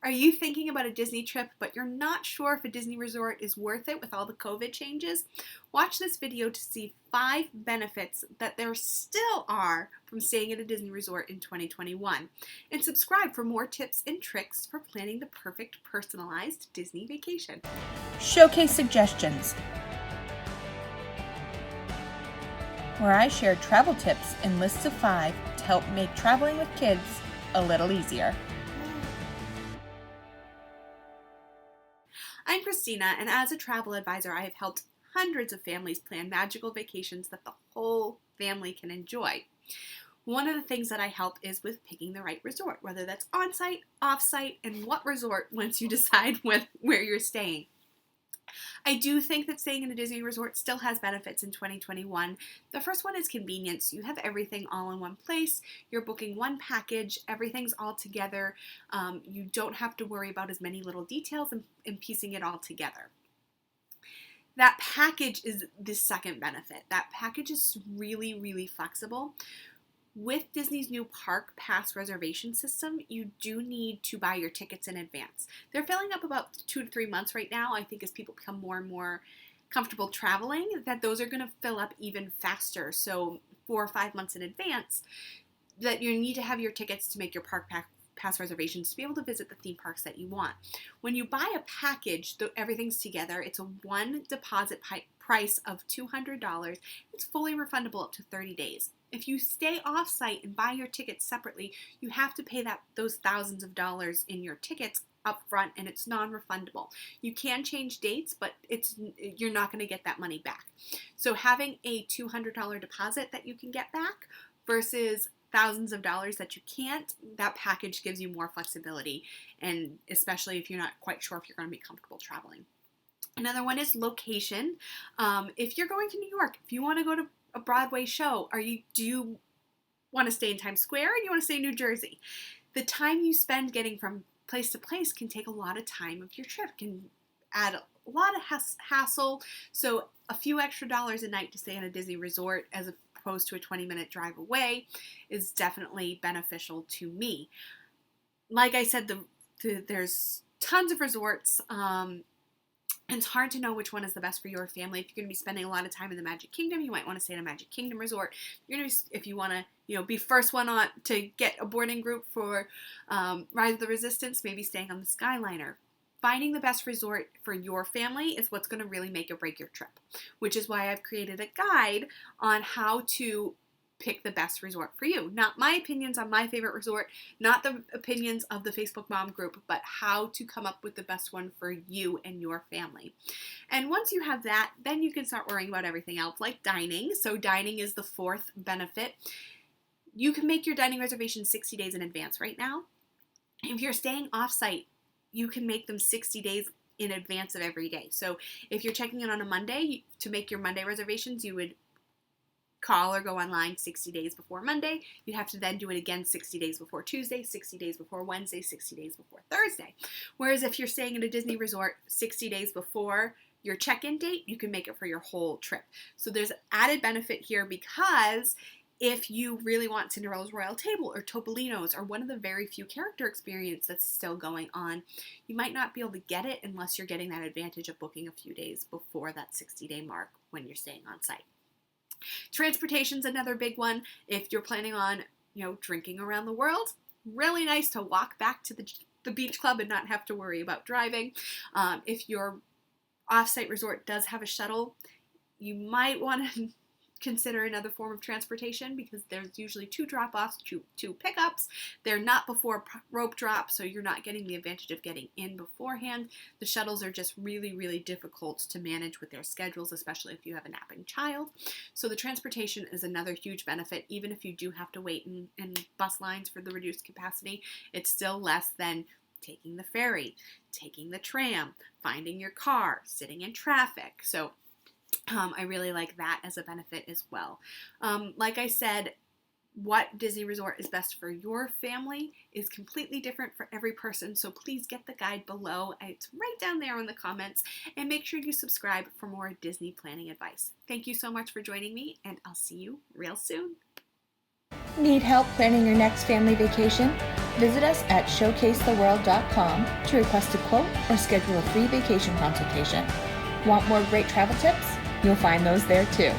Are you thinking about a Disney trip, but you're not sure if a Disney resort is worth it with all the COVID changes? Watch this video to see 5 benefits that there still are from staying at a Disney resort in 2021. And subscribe for more tips and tricks for planning the perfect personalized Disney vacation. Showcase suggestions, where I share travel tips and lists of 5 to help make traveling with kids a little easier. I'm Christina, and as a travel advisor, I have helped hundreds of families plan magical vacations that the whole family can enjoy. One of the things that I help is with picking the right resort, whether that's on-site, off-site, and what resort once you decide where you're staying. I do think that staying in a Disney resort still has benefits in 2021. The first one is convenience. You have everything all in one place. You're booking one package. Everything's all together. You don't have to worry about as many little details and piecing it all together. That package is the second benefit. That package is really, really flexible. With Disney's new park pass reservation system, you do need to buy your tickets in advance. They're filling up about 2 to 3 months right now. I think as people become more and more comfortable traveling, that those are going to fill up even faster. So 4 or 5 months in advance, that you need to have your tickets to make your park pass reservations to be able to visit the theme parks that you want. When you buy a package, everything's together. It's a one deposit price of $200. It's fully refundable up to 30 days. If you stay off-site and buy your tickets separately, you have to pay those thousands of dollars in your tickets up front, and it's non-refundable. You can change dates, but you're not going to get that money back. So having a $200 deposit that you can get back versus thousands of dollars that you can't, that package gives you more flexibility, and especially if you're not quite sure if you're going to be comfortable traveling. Another one is location. If you're going to New York, if you want to go to a Broadway show, do you want to stay in Times Square or do you want to stay in New Jersey? The time you spend getting from place to place can take a lot of time of your trip, can add a lot of hassle. So a few extra dollars a night to stay in a Disney resort as opposed to a 20-minute drive away is definitely beneficial to me. Like I said, there's tons of resorts. It's hard to know which one is the best for your family. If you're going to be spending a lot of time in the Magic Kingdom, you might want to stay in a Magic Kingdom resort. If you want to, be first one on to get a boarding group for Rise of the Resistance, maybe staying on the Skyliner. Finding the best resort for your family is what's going to really make or break your trip, which is why I've created a guide on how to pick the best resort for you. Not my opinions on my favorite resort, not the opinions of the Facebook Mom group, but how to come up with the best one for you and your family. And once you have that, then you can start worrying about everything else like dining. So dining is the 4th benefit. You can make your dining reservations 60 days in advance right now. If you're staying off-site, you can make them 60 days in advance of every day. So if you're checking in on a Monday, to make your Monday reservations, you would call or go online 60 days before Monday. You'd have to then do it again 60 days before Tuesday, 60 days before Wednesday, 60 days before Thursday. Whereas if you're staying at a Disney resort 60 days before your check-in date, you can make it for your whole trip. So there's added benefit here because if you really want Cinderella's Royal Table or Topolino's or one of the very few character experience that's still going on, you might not be able to get it unless you're getting that advantage of booking a few days before that 60-day mark when you're staying on site. Transportation's another big one. If you're planning on, drinking around the world, really nice to walk back to the beach club and not have to worry about driving. If your off-site resort does have a shuttle, you might want to consider another form of transportation because there's usually 2 drop-offs, 2 pickups. They're not before rope drop, so you're not getting the advantage of getting in beforehand. The shuttles are just really, really difficult to manage with their schedules, especially if you have a napping child. So the transportation is another huge benefit. Even if you do have to wait in bus lines for the reduced capacity, it's still less than taking the ferry, taking the tram, finding your car, sitting in traffic. So I really like that as a benefit as well. Like I said, what Disney resort is best for your family is completely different for every person, so please get the guide below. It's right down there in the comments, and make sure you subscribe for more Disney planning advice. Thank you so much for joining me, and I'll see you real soon. Need help planning your next family vacation? Visit us at showcasetheworld.com to request a quote or schedule a free vacation consultation. Want more great travel tips? You'll find those there too.